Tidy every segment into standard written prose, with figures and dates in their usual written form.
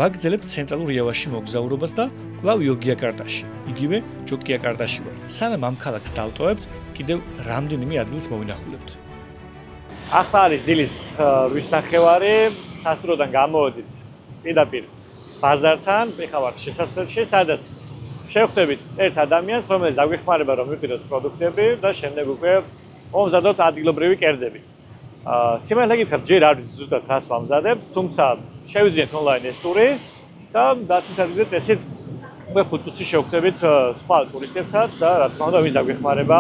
ვაგრძელებთ ცენტრალურ იავაში მოგზაურობას და კვლავ იოგიაკარტაში, იგივე ჯოკიაკარტაში ვარ. სანამ ამ ქალაქს დავტოვებთ, კიდევ რამდენიმე ადგილს მოვინახულებთ. ახლა არის დილის 8 ნახევარი, სასტუმროდან გამოვედით პირდაპირ ბაზართან, ეხლა ვარ შესასვლელში, სადაც შევხვდებით ერთ ადამიანს, რომელიც დაგვეხმარება რომ ვიყიდოთ პროდუქტები და შემდეგ უკვე მომზადოთ ადგილობრივი კერძები. სიმართლე გითხრათ, ჯერ არ ვიცი ზუსტად რას ვამზადებთ, თუმცა შევიძინეთ ონლაინ ეს ტური და დათმის ადგილზე წესით უკვე 5 წუთში შევხვდებით სხვა ტურისტებსაც და რა თქმა უნდა, ვინც დაგვეხმარება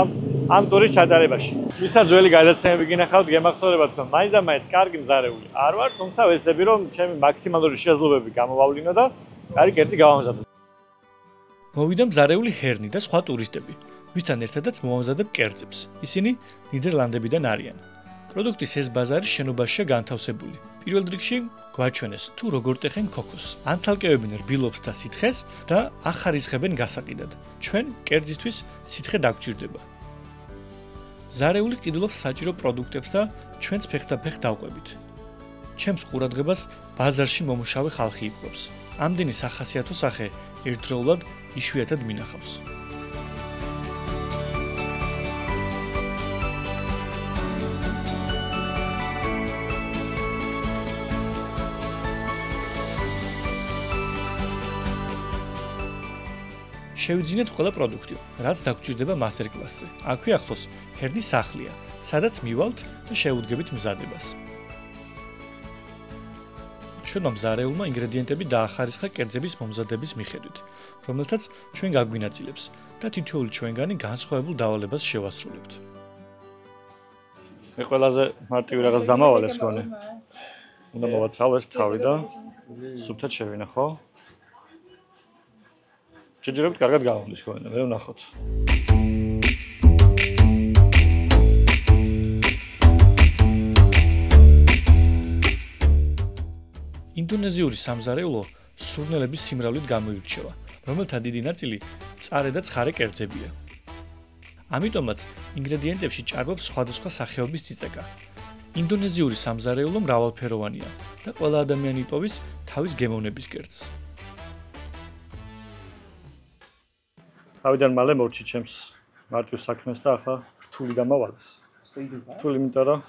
ამ ტურის ჩატარებაში. ვისაც ძველი გადაცემები გინახავთ, გემახსოვრებათ, რომ მაინც და მაინც კარგი მზარეული არ ვარ, თუმცა ვეცდები რომ ჩემი მაქსიმალური შესაძლებლობები გამოვავლინო და კარგი კერძი გავამზადო. მოვიდა მზარეული ჰერნი და სხვა ტურისტები, ვისთან ერთადაც მოვამზადებ კერძებს. ისინი ნიდერლანდებიდან არიან. პროდუქტის ეს ბაზარი შენობაშია განთავსებული. პირველ რიგში გვაჩვენეს თუ როგორ ტეხენ ქოქოსს. ანცალკევებენ რბილობს და სითხეს და ახარისხებენ გასაყიდად. ჩვენ კერძისთვის სითხე დაგჭირდება. ზარეული ყიდულობს საჭირო პროდუქტებს და ჩვენც ფეხდაფეხ დავყვებით. ჩემს ყურადღებას ბაზარში მომუშავე ხალხი იპყრობს. ამდენი სახასიათო სახე ერთდროულად იშვიათად მინახავს. შევიძინეთ ყველა პროდუქტი, რაც დაგჭირდება მასტერკლასზე. აქვე ახლოს ჰერნის სახლია, სადაც მივალთ და შევუდგებით მზადებას. ჩვენმა მზარეულმა ინგრედიენტები დაახარისხა კერძების მომზადების მიხედვით, რომელთაც ჩვენ გაგვინაწილებს და თითოეული ჩვენგანი განსხვავებულ დავალებას შევასრულებთ. მე ყველაზე მარტივი რაღაც დამავალეს გონი. უნდა მოვაცალოს თავი და სუფთად შევინახო. შეჯერებით კარგად გავამდის ხოლმე, მე ვნახოთ. ინდონეზიური სამზარეულო სურნელების სიმრავლით გამოირჩევა, რომელთა დიდი ნაწილი მწარე და ცხარე კერძებია. ამიტომაც ინგრედიენტებში ჭარბობს სხვადასხვა სახეობის წიწაკა. ინდონეზიური სამზარეულო მრავალფეროვანია და ყველა ადამიანი იპოვის თავის გემოვნების კერძს. თავიდან მალე მორჩი ჩემს მარტივ საქმეს და ახლა რთული დამავალეს. რთული, იმიტომ რომ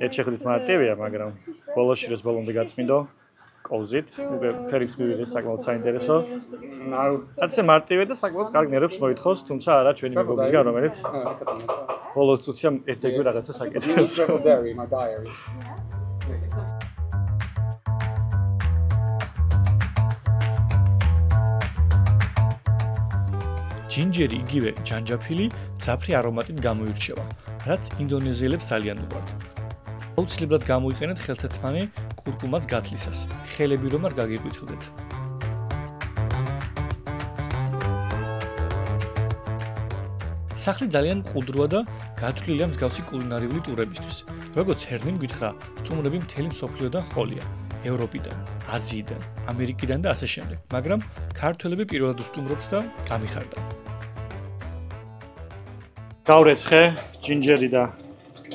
ერთ შეხედვით მარტივია, მაგრამ ბოლოში როს ბოლომდე გაწმინდო კოვზით, უკვე ფერიც მივიღე საკმაოდ საინტერესო. ასე მარტივია და საკმაოდ კარგ ნერვებს მოითხოვს, თუმცა არა ჩვენი მეგობრისგან, რომელიც ბოლოს წუთია ერთ-ერთი რაღაცა საკეთებს. ჯინჯერი იგივე ჯანჯაფილი მძაფრი არომატით გამოირჩევა, რაც ინდონეზიელებს ძალიან უყვართ. აუცილებლად გამოიყენეთ ხელთათმანი კურკუმას გათლისას, ხელები რომ არ გაგიყვითლდეთ. სახლი ძალიან მყუდროა და გათვლილია მსგავსი კულინარიული ტურებისთვის. როგორც ჰერნიმ გითხრა, სტუმრები მთელი მსოფლიოდან ხოლია, ევროპიდან, აზიიდან, ამერიკიდან და ასე შემდეგ, მაგრამ ქართველები პირველად უსტუმრობთ და გამიხარდა. გავრეცხე ჯინჯერი და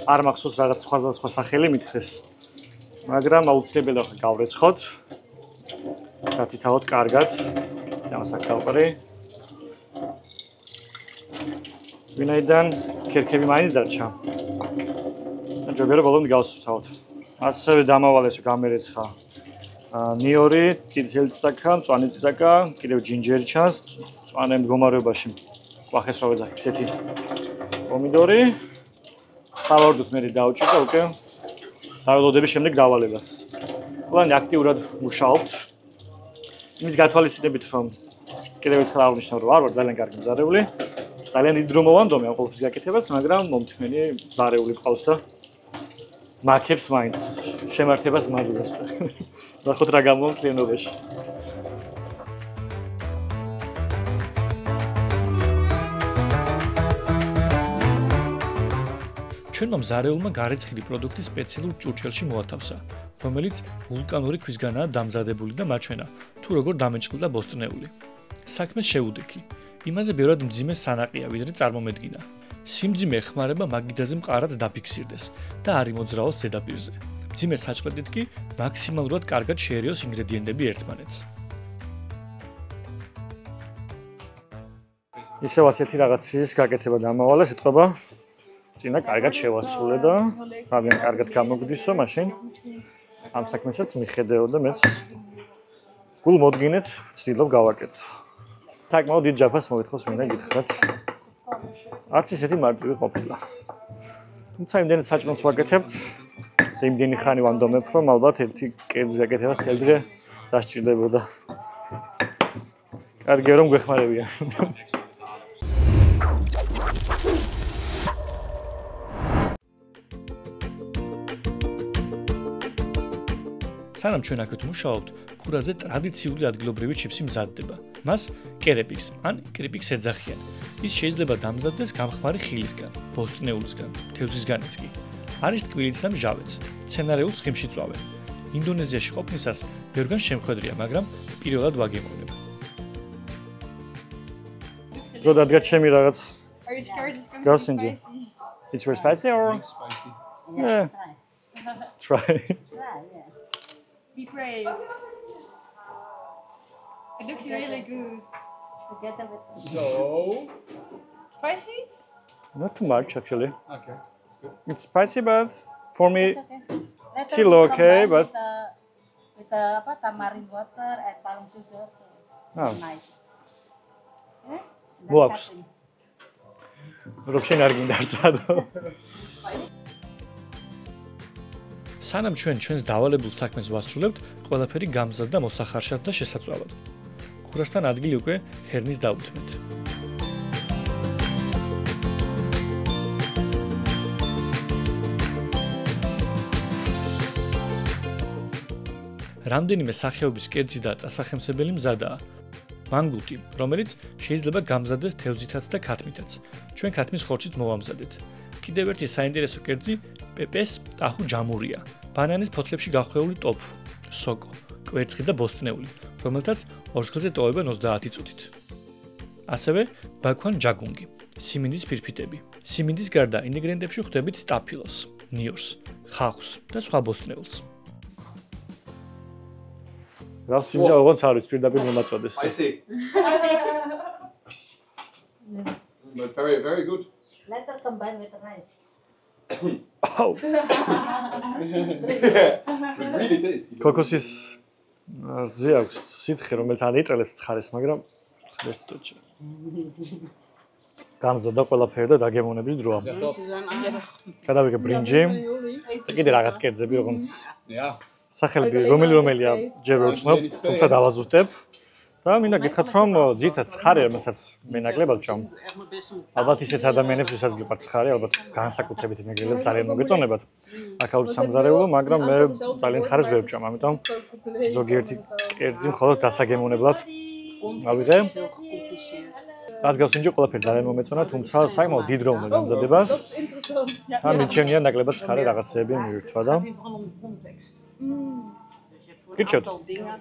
არ მახსოვს რაღაც სხვადასხვა სახელი მითხეს. მაგრამ აუცილებელი ხა გავრეცხოთ. გათითაოთ კარგად. დამასაკავყრი. ვინაიდან ქერქები მაინც დარჩა. და ჯობია ბოლომდე გავსუფთავოთ. ასევე დამავალეს გამერეცხა. ნიორი, კიდევ ციტაკა, მწვანე ციტაკა, კიდევ ჯინჯერი ჩანს, მწვანე მდგომარეობაში. ვახესოვე ზაქცეთი. პომიდორი. სავარდოთ მე დავჭირდა უკვე დაველოდების შემდეგ დავალებას. ყველანი აქტიურად მუშაობთ. იმის გათვალისწინებით რომ კიდევ ერთხელ აღნიშნავ რომ არ ვარ ძალიან კარგი მზარეული. ძალიან დიდ დრო მოვანდომე ამ ყოველთვის გაკეთებას, მაგრამ მომთმენი მზარეული ყავს და მაქებს მაინც შემართებას მადლობს. ნახოთ რა გამოვა კლიანობაში. ჩვენმა მზარეულმა გარეცხილი პროდუქტი სპეციალურ ჭურჭელში მოათავსა, რომელიც ვულკანური ქვისგანაა დამზადებული და მაჩვენა თუ როგორ დამეჭყლდა ბოსტნეული. საქმეს შეუდექი. იმაზე ბევრად მძიმე სანაყია, ვიდრე წარმომედგინა. სიმძიმე ეხმარება მაგიდაზე მყარად დაფიქსირდეს და არ იმოძრაოს ზედაპირზე. მძიმე საჭმელით კი მაქსიმალურად კარგად შეერიოს ინგრედიენტები ერთმანეთს. ისევ ასეთი რაღაცის გაკეთება დამავალეს, ეთქობა წინა კარგად შევასრულე და რადგან კარგად გამოგვდისო, მაშინ ამ საქმესაც მიხედეო და მეც გულ მოდგინეთ, ვცდილობ გავაკეთო. საკმაოდ დიდ ჯაფას მოითხოვს მინდა გითხრათ. არც ისეთი მარტივი ყოფილა. თუმცა იმდენი საჭმელს ვაკეთებთ და იმდენი ხანი ვანდომებ, რომ ალბათ ერთი კერძი აკეთება მთელი დღე დასჭირდებოდა. კარგია რომ გვეხმარებიან. სანამ ჩვენ აქეთ მუშაობთ, ქურაზე ტრადიციული ადგილობრივი ჩიფსი მზადდება. მას კერეპიქს ან კრიპიქს ეძახიან. ის შეიძლება დამზადდეს გამხმარი ხილისგან, ბოსტნეულისგან, თევზისგანაც კი. არის ტკბილიც და მჟავეც, მცენარეულ ცხიმში წვავენ. ინდონეზიაში ყოფნისას ბევრგან შემხედრია, მაგრამ პირველად ვაგემოვნებ. რო დადგა ჩემი რაღაც. Are you scared it's going Girls to in be jail. spicy? It's very spicy or? Spicy. Yeah. Try. Be brave. It looks really good. Together with So, Spicy? Not too much actually. okay, that's good. It's spicy, but for me, Later Still we okay, combine but- with the apa, tamarind water and palm sugar, so Oh. nice. Yes? And Works. cutting. რომ შენ არ გინდა არცადო. სანამ ჩვენს დავალებულ საქმეს ვასრულებთ, ყველაფერი გამზადდა მოსახარშად და შესაძლებლად. ქურასთან ადგილი უკვე ჰერნის დაუთმეთ. რამდენიმე სახეობის კერძი და წასახემსებელი მზადაა. მანგუტი, რომელიც შეიძლება გამზადდეს თევზითაც და ქათმითაც. ჩვენ ქათმის ხორცით მოვამზადეთ. კიდევ ერთი საინტერესო კერძი პეპეს ტაჰუ ჯამურია. ბანანის ფოთლებში გახვეული ტოფუ, სოკო, კვერცხი და ბოსტნეული, რომელთაც ორთქლზე ტოვებენ 30 წუთით. ასევე ბაქვან ჯაგუნგი, სიმინდის ფირფიტები. სიმინდის გარდა ინგრედიენტებში ხვდებით სტაფილოს, ნიორს, ხახვს და სხვა ბოსტნეულს. რა სინჯა ოღონდ არის პირდაპირ მომაწოდეს. I see. But very, very good. Later combine with the rice. აუ, But really tasty. კოკოსის რძე აქვს სითხე, რომელიც ანიტრელებს ცხარეს, მაგრამ ხერტოჭი. გამზადდა ყველაფერი და დაგემოვნების დროა. გადავიღე ბრინჯი და კიდე რაღაც კერძები, როგორც Yeah. სახელები რომელია ჯერ ვერ ვცნობ, თუმცა დავაზუსტებ. და მინდა გითხრათ, რომ ძირითადად ცხარე, რომელსაც მე ნაკლებად ვჭამ. ალბათ ისეთ ადამიანებს, ვისაც გიყვართ ცხარე, ალბათ განსაკუთრებით იმეგრელებს ძალიან მოგეწონებათ. აქაური სამზარეულო, მაგრამ მე ძალიან ცხარეს ვერ ვჭამ, ამიტომ ზოგიერთი კერძი მხოლოდ დასაგემოვნებლად ავიღე. რაც გავსინჯე, ყველაფერი ძალიან მომეწონა, თუმცა საკმაოდ დიდ დრო უნდა გამზადებას. და მიჩვენია ნაკლებად ცხარე რაღაცეები მივირთვა და გიჩვენოთ.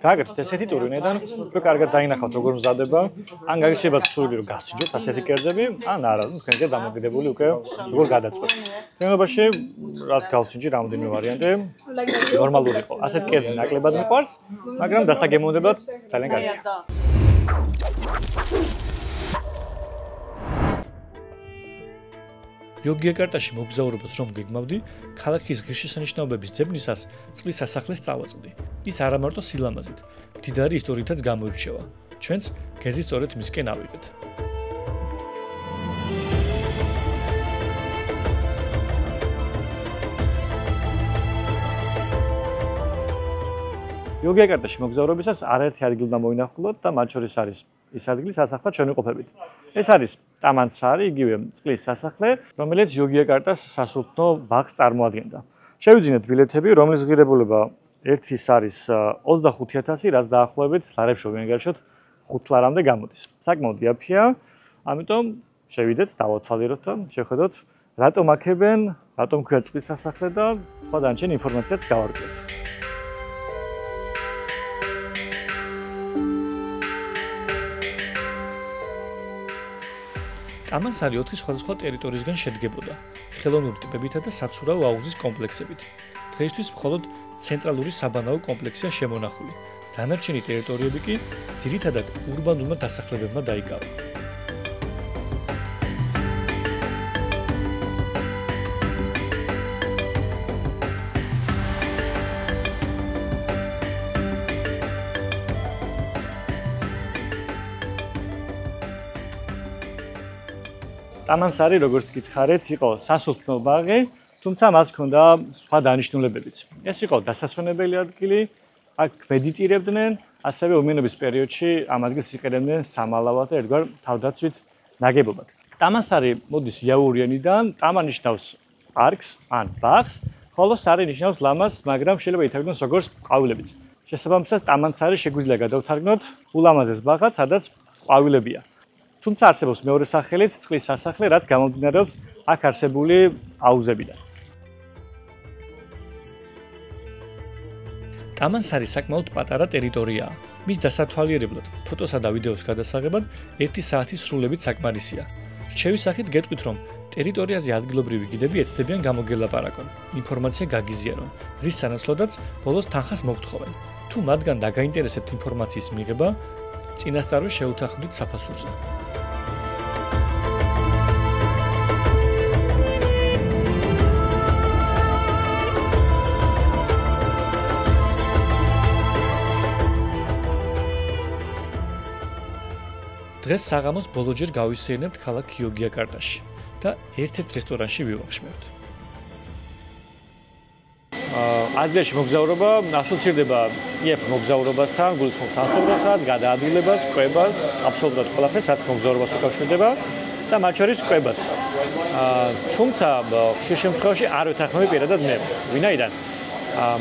გააკეთეთ ესეთი ტურვინიდან, უფრო კარგად დაინახავთ როგორ მზადება, ან გაგიჩნდებათ სრული რომ გასინჯოთ ასეთი კერძები, ან არა, თქვენზე დამოკიდებული უკვე როგორ გადაწყვეტთ. შემთხვევაში რაც გავსინჯი რამოდენიმე ვარიანტი, ნორმალური იყო. ასეთ კერძი ნაკლებად მიყვარს, მაგრამ დასაგემოვნებლად ძალიან კარგია. იოგიაკარტაში მოგზაურობას რომ გეგმავდი, ქალაქის ღირსშესანიშნაობების ძებნისას წყლის სასახლეს წავაწყდი. ის არა მარტო სილამაზით, მდიდარი ისტორიითაც გამოირჩევა. ჩვენც გეზი სწორედ მისკენ ავიღეთ. იოგიაკარტაში მოგზაურობისას არაერთი ადგილი უნდა მოინახულოთ და მათ შორის არის ის ადგილი სასახლად ჩვენ ვიყოფებით. ეს არის ტამანცარი, იგივე წყლის სასახლე, რომელიც იოგიაკარტას სასულთნო ბაღს წარმოადგენდა. შევიძინეთ ბილეთები, რომლის ღირებულება ერთის არის 25,000, რაც დაახლოებით ლარებში ვინგარშოთ 5 ლარამდე გამოდის. საკმაოდ იაფია, ამიტომ შევიდეთ, დავათვალიეროთ და შევხედოთ, რატომ აქებენ, რატომ ქვია წყლის სასახლე და სხვა დანარჩენ ინფორმაციაც გავარკვიოთ. ტამანსარი 4 სხვადასხვა ტერიტორიისგან შედგებოდა, ხელოვნური ტიპებითა და საცურაო აუზის კომპლექსებით. დღეისთვის მხოლოდ ცენტრალური საბანაო კომპლექსია შემონახული. დანარჩენი ტერიტორიები კი ძირითადად ურბანულმა დასახლებებმა დაიკავა. ტამანსარი, როგორც გითხარით, იყო სასულთნო ბაღი, თუმცა მას ჰქონდა სხვა დანიშნულებებიც. ეს იყო დასასვენებელი ადგილი, აქ მედიტირებდნენ, ასევე ომიანობის პერიოდში ამ ადგილს იყენებდნენ სამალავად და ერთგვარ თავდაცვით ნაგებობად. ტამანსარი მოდის იაურიანიდან, ტამა ნიშნავს პარკს ან ბაღს, ხოლო სარი ნიშნავს ლამას, მაგრამ შეიძლება ითარგმნოს როგორც ყვავილებიც. შესაბამისად, ტამანსარი შეგვიძლია გადავთარგმნოთ ულამაზეს ბაღად, სადაც ყვავილებია. თუმცა არსებობს მეორე სახელიც, წყლის სასახლე, რაც გამომდინარეობს აქ არსებული აუზებიდან. ტამანსარი საკმაოდ პატარა ტერიტორიაა. მის დასათვალიერებლად, ფოტოსა და ვიდეოს გადასაღებად 1 საათის სრულებით საკმარისია. რჩევის სახით გეტყვით, რომ ტერიტორიაზე ადგილობრივი გიდები ეცდებიან გამოგელაპარაკონ, ინფორმაცია გაგიზიარონ, რის სანაცვლოდაც ბოლოს თანხას მოგთხოვენ. თუ მათგან დაგაინტერესებთ ინფორმაციის მიღება, წინასწარვე შეუთანხმდით საფასურზე. დღეს საღამოს ბოლოჯერ გავისეირნებთ ქალაქ იოგიაკარტაში და ერთ-ერთ რესტორანში ვივახშმევთ. აზიაში მოგზაურობა ასოცირდება იეფ მოგზაურობასთან, გულისხმობს ავტობუსსაც, გადაადგილებას, კვებას, აბსოლუტურად ყველაფერს, რაც მოგზაურობას უკავშირდება და მათ შორის კვებაც. თუმცა ხშირ შემთხვევაში არ ვეთანხმები პირადად მე, ვინაიდან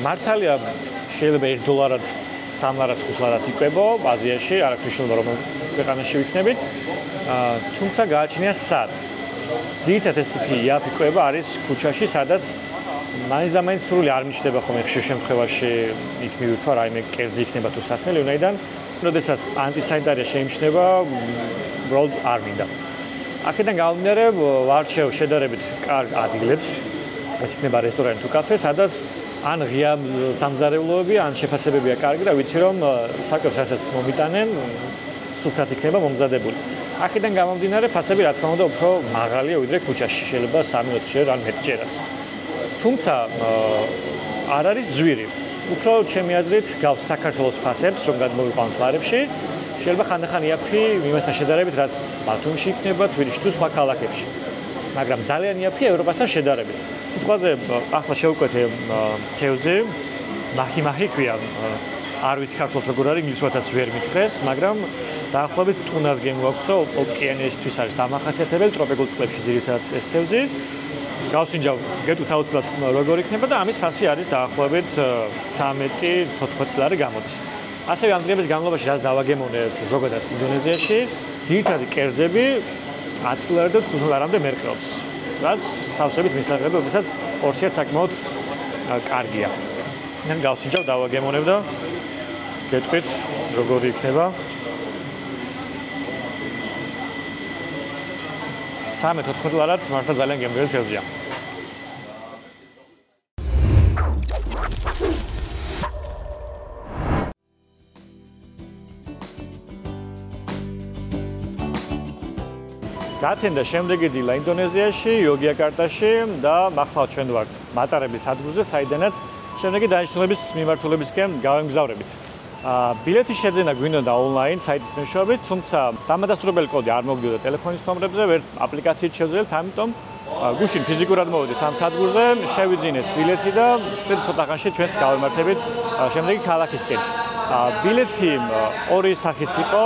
მართალია შეიძლება $1 $3 $5 იკვებო აზიაში, არაქრიშულობა რომ ქვეყანაში ვიქნებით, თუმცა გააჩნია სად. ძირითადად ესეთი იაფი კვება არის ქუჩაში, სადაც მაინც და მაინც სრული არ მიჩნდება ხოლმე ხშირ შემთხვევაში იქ მივირთვა რაიმე კერძი იქნება თუ სასმელი, ვინაიდან როდესაც ანტისანიტარია შეიმჩნევა, უბრალოდ არ მინდა. აქედან გამომდინარე ვარჩევ შედარებით კარგ ადგილებს, ეს იქნება რესტორანი თუ კაფე, სადაც ან ღია სამზარეულოები, ან შეფასებებია კარგი და ვიცი რომ საკვებს რასაც მომიტანენ, სუფთად იქნება მომზადებული. აქედან გამომდინარე ფასები რა თქმა უნდა უფრო მაღალია ვიდრე ქუჩაში, შეიძლება 3 4 ან მეტჯერაც. თუმცა არ არის ძვირი. უფრო ჩემი აზრით გავს საქართველოს ფასებს, რომ გადმოვიყვანოთ ლარებში. შეიძლება ხანდახან იაფი იმასთან შედარებით, რაც ბათუმში იქნება, თბილისში თუ სხვა ქალაქებში. მაგრამ ძალიან იაფი ევროპასთან შედარებით. სიტყვაზე ახლა შევკვეთე თევზი, მაჰი ქვია. არ ვიცი ქართულად როგორ არის, ინგლისურადაც ვერ მითხრეს, მაგრამ დაახლოებით ტუნას გემგვაქვს, ოკეანეისთვის არის დამახასიათებელი, ტროპიკულ წყლებში ძირითადად ეს თევზი. გავსინჯავ, გეტყვით აუცილებლად როგორ იქნება და ამის ფასი არის დაახლოებით 13-14 ლარი გამოდის. ასევე ამ დღეების განმავლობაში რაც დავაგემოვნე ზოგადად ინდონეზიაში, ძირითადი კერძები 10 ლარი და 15 ლარამდე მერყეობს. რაც სავსებით მისაღები, რომელსაც პორციაც საკმაოდ კარგია. ან გავსინჯავ, დავაგემოვნებ და გეტყვით როგორი იქნება. 13-14 ლარად მართლა ძალიან გემრიელი თევზია. გათენდა შემდეგი დილა ინდონეზიაში, იოგიაკარტაში და მახლა ჩვენ ვართ მატარების ადგილზე, საიდანაც შემდეგი დანიშნულების მიმართულებისკენ გავემგზავრებით. ბილეთი შეძენა გვინდოდა ონლაინ საიტის მეშვეობით, თუმცა დამადასტურებელი კოდი არ მოგდიოდა ტელეფონის ნომრებზე, ვერც აპლიკაციით შევძელით, ამიტომ გუშინ ფიზიკურად მოვედით ამ სადგურზე, შევიძინეთ ბილეთი და ცოტა ხანში ჩვენც გავემართებით შემდეგი ქალაქისკენ. ბილეთი ორი სახის იყო,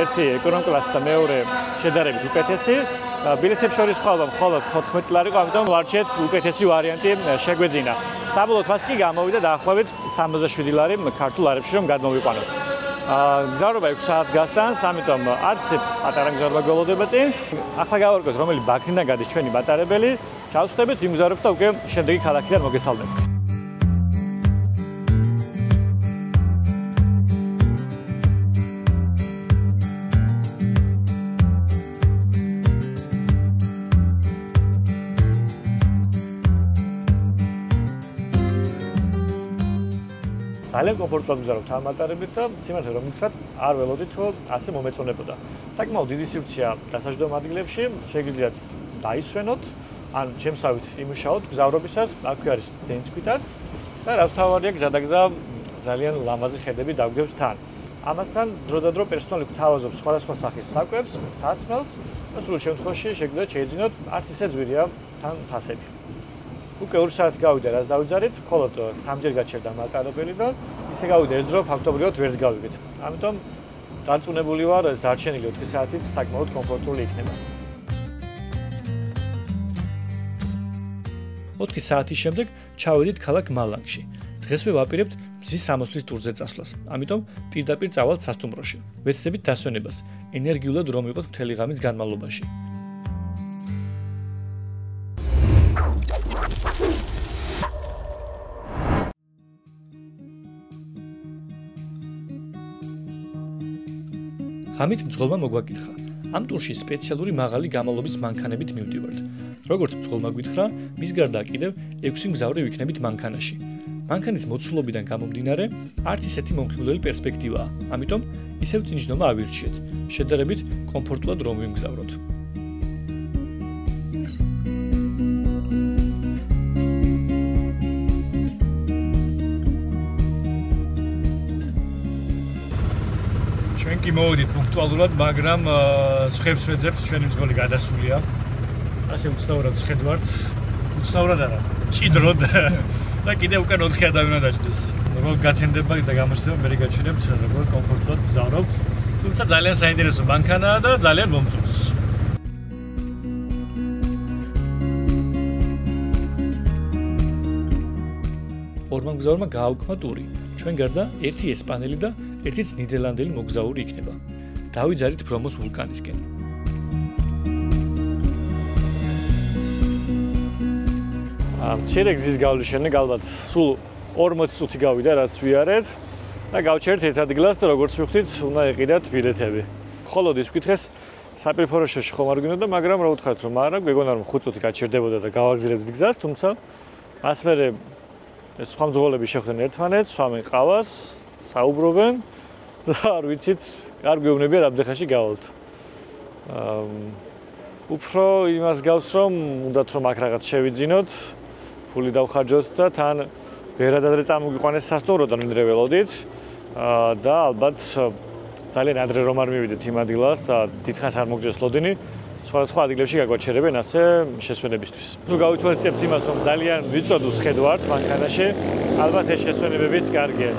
ერთი ეკონომ კლასი და მეორე შედარებით უკეთესი. ბილეთებს შორის ხვალ მხოლოდ 14 ლარი იყო, ამიტომ ვარჩიეთ უკეთესი ვარიანტი შეგვეძინა. საბოლოოდ ფასი კი გამოვიდა დაახლოებით 67 ლარი ქართულ ლარებში რომ გადმოვიყვანოთ. გზავრობა 6 საათ გასტანს, ამიტომ არც პატარა გზავრობა გველოდება წინ. ახლა გავარკვევთ რომელი ბაქნიდან გადის ჩვენი მატარებელი, ჩავსხდებით, ვიმგზავრებთ და უკვე შემდეგი ქალაქიდან მოგესალმებით. ძალიან კომფორტულად მგზავრობთ ამ მატარებლით და სიმართლე რომ გითხრათ, არ ველოდით რომ ასე მომეწონებოდა. საკმაოდ დიდი სივრცეა დასაჯდომ ადგილებში, შეგიძლიათ დაისვენოთ, ან შემსავით იმუშაოთ გზავრობისას, აქვე არის დენცკვიტაც და რაც თავარია გზადაგზა ძალიან ლამაზი ხედები დაგვდევს თან. ამასთან დროდადრო პერსონალი გვთავაზობს სხვადასხვა სახის საკვებს, სასმელს და სრულ შემთხვევაში შეგიძლიათ შეიძინოთ არც ისე ძვირია თან ფასები. უკვე 2 საათი გავიდა, რაც დავიძარით, მხოლოდ 3-ჯერ გაჩერდა მატარებელი და ისე გავიდა ეს დრო ფაქტობრივად ვერც გავიგეთ. ამიტომ დარწმუნებული ვარ, დარჩენილი 4 საათით საკმაოდ კომფორტული იქნება. 4 საათის შემდეგ ჩავედით ქალაქ მალანგში. დღესვე ვაპირებთ მზის სამოსლის ტურზე წასვლას. ამიტომ პირდაპირ წავალთ სასტუმროში. ვეცდებით დასვენებას, ენერგიულად რომ ვიყოთ მთელი ღამის განმავლობაში. ღამით მძღოლმა მოგვაკითხა. ამ ტურში სპეციალური მაღალი გამალობის მანქანებით მივდივართ. როგორც მძღოლმა გითხრა, მის გარდა კიდევ 6 მგზავრი ვიქნებით მანქანაში. მანქანის მოცულობიდან გამომდინარე, არც ისეთი მომხიბვლელი პერსპექტივაა. ამიტომ ისევ წინჯდომა ავირჩიეთ. შედარებით კომფორტულად რომ ვიმგზავროთ. ჩვენ კი მოვედით პუნქტუალურად, მაგრამ სხვებს ვეძებთ, ჩვენი მძღოლი გადასულია. ასე უცნაურად შედვართ. უცნაურად არა, ჭიდროდ. და კიდე უკან 4 ადამიანი დაჭდეს. როგორ გათენდება და გამოჩნდება, მე გაჩვენებთ, როგორ კომფორტულად გზავრობთ. თუმცა ძალიან საინტერესო მანქანაა და ძალიან მომწონს. ორმა მგზავრმა გააუქმა ტური. ჩვენ გარდა ერთი ესპანელი და ერთიც ნიდერლანდელი მოგზაური იქნება. დავიძარით ბრომოს ვულკანისკენ. მცირე გზის გავლის შემდეგ ალბათ სულ 40 წუთი გავიდა, რაც ვიარეთ და გავჩერთ ერთ ადგილას და როგორც ვიხდით, უნდა ეყიდათ ბილეთები. მხოლოდ ის ვკითხეს, საპირფოროშოში ხომ არ გვინდოდა, მაგრამ რა ვთქვათ, რომ არა, გვეგონა რომ 5 წუთი გაჩერდებოდა და გავაგზავნებდით გზას, თუმცა მას მერე სხვა მძღოლები შეხვდნენ ერთმანეთს, სვამენ ყავას, საუბრობენ და არ ვიცით, არ გვეუბნებია რამდენ გავალთ. უფრო იმას გავს, რომ უნდათ რომ აქ რაღაც შევიძინოთ, ფული დავხარჯოთ და თან ვერადადრე წამოგიყვანეს სასტუმრო და მინდრე ველოდით და ალბათ ძალიან ადრე რომ არ მივიდეთ იმ ადგილას და დიდხანს არ მოგჯეს ლოდინი, სხვადასხვა ადგილებში გაგვაჩერებენ ასე შესვენებისთვის. თუ გავითვალისწინებთ იმას, რომ ძალიან ვიწროდუს ხედავთ მანქანაში, ალბათ ეს შესვენებებიც კარგია.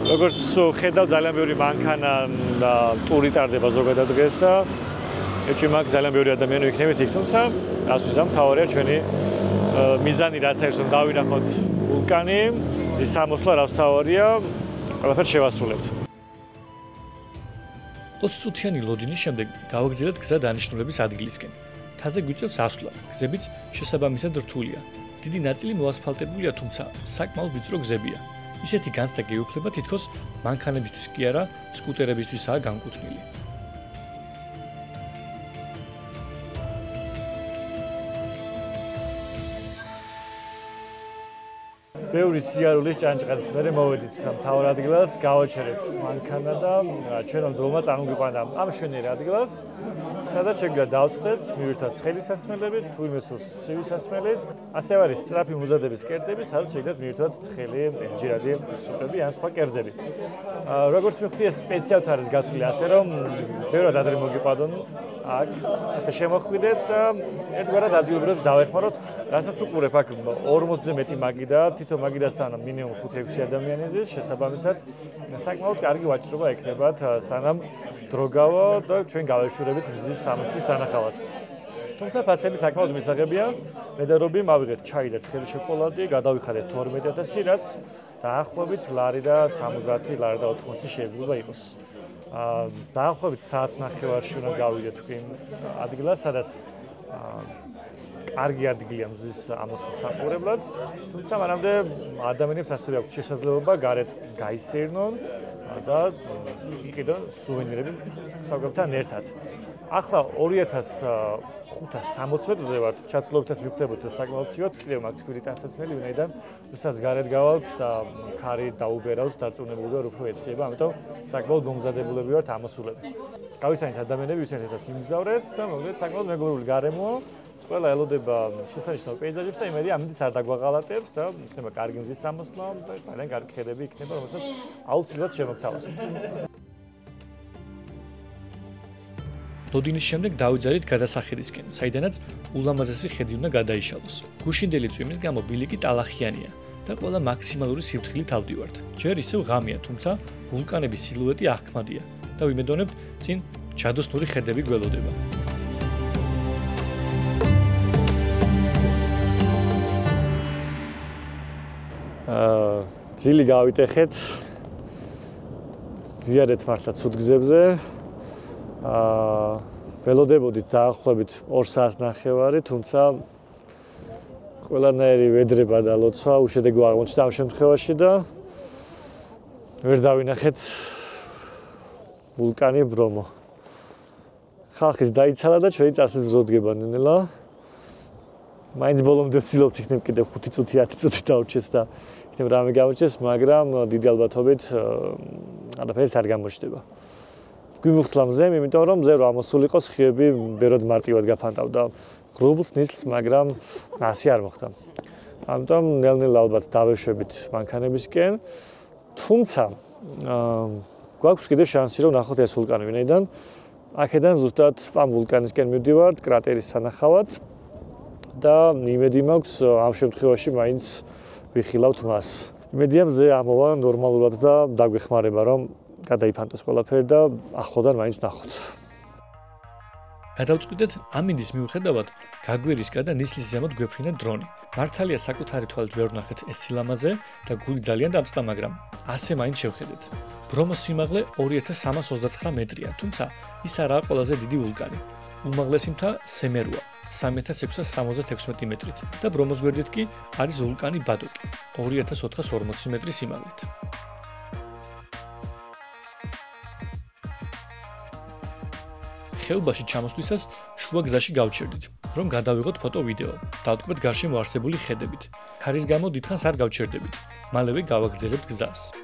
როგორც ხედავ, ძალიან ბევრი მანქანა და ტური ტარდება ზოგადად დღეს და ეჭვი მაგ ძალიან ბევრი ადამიანი ვიქნებით იქ, თუმცა ასე ვიზამ, თავარია ჩვენი მიზანი რაც არის რომ დავინახოთ ვულკანი, მზის სამოსლა რაც თავარია, ყველაფერს შევასრულებთ. 20 წუთიანი ლოდინის შემდეგ გავაგზავნეთ გზა დანიშნულების ადგილისკენ. მთაზე გვიწევს ასვლა, გზებიც შესაბამისად რთულია. დიდი ნაწილი მოასფალტებულია, თუმცა საკმაოდ ვიწრო გზებია. ისეთი განცდა გეუფლება თითქოს მანქანებისთვის კი არა, სკუტერებისთვისაა განკუთვნილი. ბევრი სიარულის ჭანჭყარის მერე მოვედით მთავარ ადგილას, გავაჩერებთ მანქანა და ჩვენ მძღოლმა წამოგიყვანა ამ შვენიერ ადგილას, სადაც შეგვიძლია დავწყდეთ, მივირთოთ ცხელი სასმელები, თუ ვინმე სურს ცივი სასმელით, ასევე არის სწრაფი მოზადების კერძები, სადაც შეგვიძლია მივირთოთ ცხელი ჯირადი სუპები ან სხვა კერძები. როგორც მივხვდი, ეს სპეციალურად არის გათვლილი ასე, რომ ბევრად ადრე მოგიყვანონ აქ, შემოხვიდეთ და ერთგვარად ადგილობრივებს დავეხმაროთ. რასაც უყურებ აქ 40-ზე მეტი მაგიდა, თითო მაგიდასთან მინიმუმ 5-6 ადამიანი ზის, შესაბამისად საკმაოდ კარგი ვაჭრობა ექნებათ, სანამ დრო გავა და ჩვენ გავეშურებით მზის სამოსლის სანახავად. თუმცა ფასები საკმაოდ მისაღებია, მედარობი მავიღეთ ჩაი და ცხელი შოკოლადი, გადავიხადეთ 12,000, რაც დაახლოებით ლარი და 70, ლარი და 80 შეიძლება იყოს. დაახლოებით საათ ნახევარში უნდა გავიდეთ თქვენ ადგილას, სადაც კარგი ადგილია მზის ამოსვლის საყურებლად, თუმცა მანამდე ადამიანებს ასევე აქვთ შესაძლებლობა გარეთ გაისეირნონ და იქიდან სუვენირები საუბრობთან ერთად. ახლა 2560 მეტრზე ვართ, ჩაცლობითაც მიხვდებოდეთ, რომ საკმაოდ ცივად, კიდევ მაქვს თბილი ტანსაცმელი, ვინაიდან როდესაც გარეთ გავალთ და ქარი დაუბერავს, დარწმუნებული ვარ, უფრო ეციება, ამიტომ საკმაოდ მომზადებულები ვართ ამოსულები. გავისაინეთ ადამიანები, ვისაც ერთად ვიმგზავრეთ და მოგდეთ საკმაოდ მეგობრული გარემოა. ყველა ელოდება შესანიშნავ პეიზაჟებს და იმედია ამით არ დაგვაღალატებს და იქნება კარგი მზის სამოსვლა და ძალიან კარგი ხედები იქნება, რომელსაც აუცილებლად შემოგთავაზებთ. ლოდინის შემდეგ დავიძარით გადასახადისკენ, საიდანაც ულამაზესი ხედი უნდა გადაიშალოს. გუშინდელი წვიმის გამო ბილიკი ტალახიანია და ყველა მაქსიმალური სიფრთხილით ავდივართ. ჯერ ისევ ღამეა, თუმცა ვულკანების სილუეტი აღქმადია და ვიმედოვნებთ, წინ ჯადოსნური ხედები გველოდება. ძილი გავიტეხეთ. ვიარეთ მართლა ცუდ გზებზე. ველოდებოდით დაახლოებით 2 საათნახევარი, თუმცა ყველანაირი ვედრება და ლოცვა უშედეგო აღმოჩნდა ამ შემთხვევაში და ვერ დავინახეთ ვულკანი ბრომო. ხალხის დაიცალა და ჩვენი წასვლის გზო დგება ნელა. მაინც ბოლომდე ვცდილობთ იქნებ კიდევ 5 წუთი, 10 წუთი დავრჩეთ და იქნებ რამე გამოჩეს, მაგრამ დიდი ალბათობით არაფერს არ გამოჩნდება. გვიმუხტლა მზემ, იმიტომ რომ მზე რო ამოსულიყო, სხივები ბევრად მარტივად გაფანტავდა ღრუბლს, ნისლს, მაგრამ ასე არ მოხდა. ამიტომ ნელ-ნელა ალბათ დავეშვებით მანქანებისკენ, თუმცა გვაქვს კიდევ შანსი რომ ნახოთ ეს ვულკანი, ვინაიდან აქედან ზუსტად ამ ვულკანისკენ მივდივართ, კრატერის სანახავად და იმედი მაქვს ამ შემთხვევაში მაინც ვიხილავთ მას. იმედია მზე ამოვა ნორმალურად და დაგვეხმარება რომ გადაიფანტოს ყველაფერი და ახლოდან მაინც ნახოთ. გადავწყვიტეთ ამინდის მიუხედავად გაგვერისკა და ნისლის ზემოთ გვეფრინა დრონი. მართალია საკუთარი თვალით ვერ ვნახეთ ეს სილამაზე და გული ძალიან დამწყდა, მაგრამ ასე მაინც შევხედეთ. ბრომოს სიმაღლე 2329 მეტრია, თუმცა ის არაა ყველაზე დიდი ვულკანი. უმაღლესი მთა სემერუა 3676 მეტრით და ბრომოს გვერდით კი არის ვულკანი ბადოკი 2440 მეტრის სიმაღლით. ხეობაში ჩამოსვლისას შუა გზაში გავჩერდით, რომ გადავიღოთ ფოტო-ვიდეო, დავტკბეთ გარშემო არსებული ხედებით. ქარის გამო დიდხანს არ გავჩერდებით, მალევე გავაგრძელებთ გზას.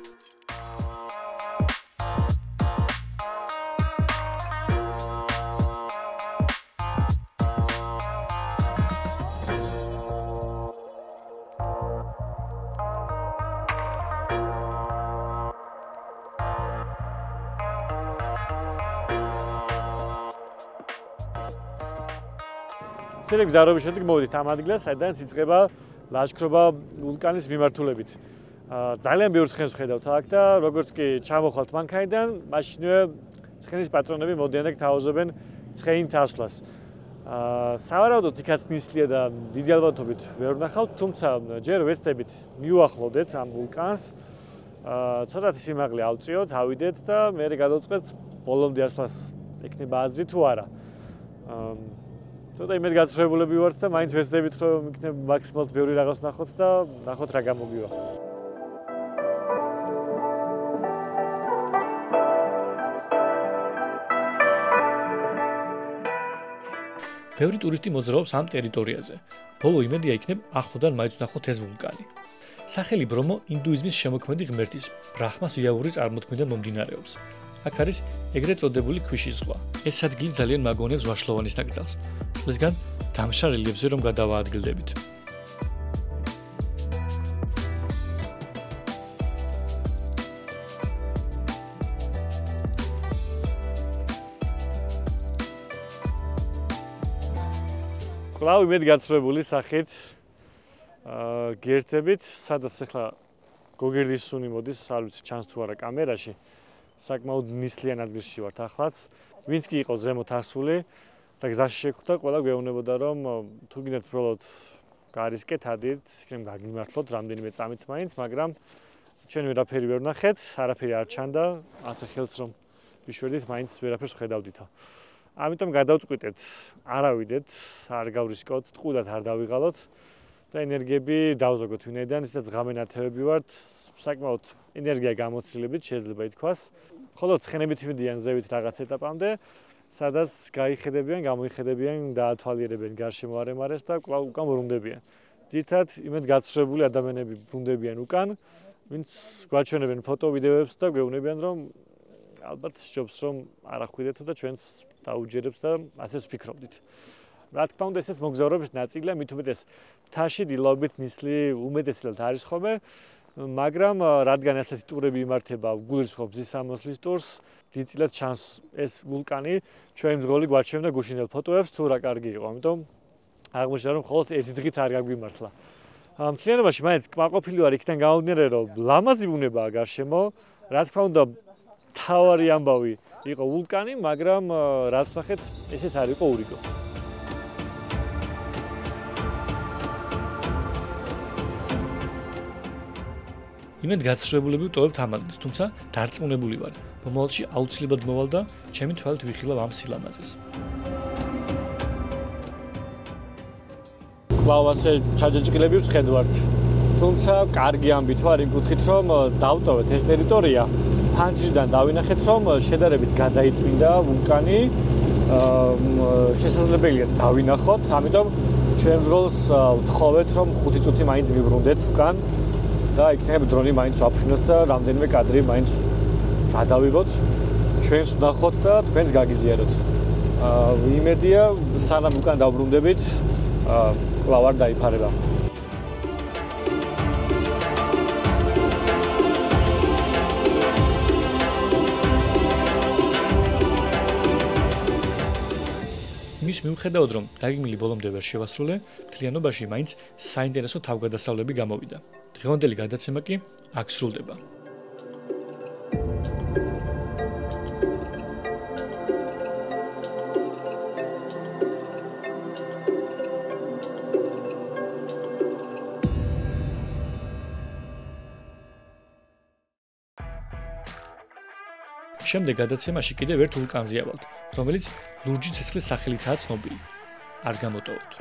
ცირე გზარობის შემდეგ მოვიდით ამ ადგილას, საიდანაც იწყება ლაშქრობა ვულკანის მიმართულებით. ძალიან ბევრ ცხენს ვხედავთ აქ და როგორც კი ჩამოხვალთ მანქანიდან, მაშინვე ცხენის პატრონები მოდიან და გთავაზობენ ცხენით ასვლას. სავარაუდოდ იქაც ნისლია და დიდი ალბათობით ვერ ვნახავთ, თუმცა ჯერ ვეცდებით მიუახლოვდეთ ამ ვულკანს. ცოტათი სიმაღლე ავწიოთ, ავიდეთ და მე გადავწყვეტ ბოლომდე ასვლას ექნება აზრი თუ არა. ცოტა იმედ გაცხრებულები ვართ და მაინც ვეცდებით რომ იქნებ მაქსიმალურად ბევრი რაღაც ნახოთ და ნახოთ რა გამოგივა. ბევრი ტურისტი მოძრაობს ამ ტერიტორიაზე. ბოლო იმედია იქნებ ახლოდან მაინც ნახოთ ეს ვულკანი. სახელი ბრომო ინდუიზმის შემოქმედი ღმერთის ბრაჰმას იაურის წარმოქმნიდან მომდინარეობს. აქ არის ეგრეთ წოდებული ქვიშის ზღვა. ეს ადგილი ძალიან მაგონებს ვაშლოვანის ნაკრძალს. წყლისგან დამშრა რელიეფზე რომ გადავაადგილდებით. კვლავ იმედ გაცხრებული სახით გერთებით, სადაც ახლა გოგირდის სუნი მოდის, არ ვიცი ჩანს თუ არა კამერაში. საკმაოდ ნისლიან ადგილში ვართ ახლაც. ვინც კი იყო ზემოთ ასული და გზაში შეხვდა, ყველა გვეუბნებოდა რომ თუ გინდათ უბრალოდ გარისკეთ ადით, იქნებ გაგიმართლოთ რამდენიმე წამით მაინც, მაგრამ ჩვენ ვერაფერი ვერ ვნახეთ, არაფერი არ ჩანდა, ასე ხელს რომ ვიშვერდით, მაინც ვერაფერს ვხედავდითო. ამიტომ გადავწყვიტეთ, არავიდეთ, არ გავრისკოთ, ტყუდად არ დავიღალოთ და ენერგიები დავზოგოთ ვინაიდან ისედაც ღამენათევები ვართ, საკმაოდ ენერგია გამოცდილებით შეიძლება ითქვას. ხოლო ცხენებით მიდიან ზევით რაღაც ეტაპამდე, სადაც გაიხედებიან, გამოიხედებიან, დაათვალიერებენ გარშემო არემარეს და კვლავ უკან ბრუნდებიან. ძირითადად იმედ გაცხრებული ადამიანები ბრუნდებიან უკან, ვინც გვაჩვენებენ ფოტო-ვიდეოებს და გვეუბნებიან, რომ ალბათ სჯობს რომ არ ახვიდეთო და ჩვენც დაუჯერებს და ასეც ვფიქრობდით. რა თქმა უნდა, ესეც მოგზაურობის ნაწილია, მით უმეტეს მთაში დილაობით ნისლი უმეტესად არის ხოლმე, მაგრამ რადგან ასეთი ტურები იმართება, გულისხმობს მზის სამოსლის ტურს, დიდწილად ჩანს ეს ვულკანი, ჩვენი მძღოლი გვაჩვენდა გუშინდელ ფოტოებს, თუ რა კარგი იყო, ამიტომ აღმოჩნდა რომ მხოლოდ ერთი დღით არ გაგვიმართლა. მთლიანობაში მაინც კმაყოფილი ვარ იქიდან გამომდინარე, რომ ლამაზი ბუნებაა გარშემო, რა თქმა უნდა, თავარი ამბავი იყო ვულკანი, მაგრამ რაც ვთქვათ, ესეც არ იყო ურიგო. იმედ გაცხრებულები ვტოვებთ ამ ადგილს, თუმცა დარწმუნებული ვარ, მომავალში აუცილებლად მოვალ და ჩემი თვალით ვიხილავ ამ სილამაზეს. კვლავ ასე ჩაჯაჭილები ვხედავთ. თუმცა კარგი ამბით ვარ იმ კუთხით, რომ დავტოვეთ ეს ტერიტორია, ფანჯრიდან დავინახეთ, რომ შედარებით გადაიწმინდა ვულკანი, შესაძლებელია დავინახოთ, ამიტომ ჩვენ მძღოლს ვთხოვეთ, რომ 5 წუთი მაინც მიბრუნდეთ უკან და იქნებ დრონი მაინც ვაფრინოთ და რამდენიმე კადრი მაინც გადავიღოთ, ჩვენს ვნახოთ და თქვენს გაგიზიაროთ. იმედია, სანამ უკან დავბრუნდებით, კვლავ არ დაიფარება. იმის მიუხედავად, რომ დაგეგმილი ბოლომდე ვერ შევასრულე, მთლიანობაში მაინც საინტერესო თავგადასავლები გამოვიდა. დღევანდელი გადაცემა კი აქ სრულდება. შემდეგ გადაცემაში კიდევ ერთ ვულკანზე ავალთ, რომელიც ლურჯი ცეცხლის სახელითაა ცნობილი. არ გამოტოვოთ.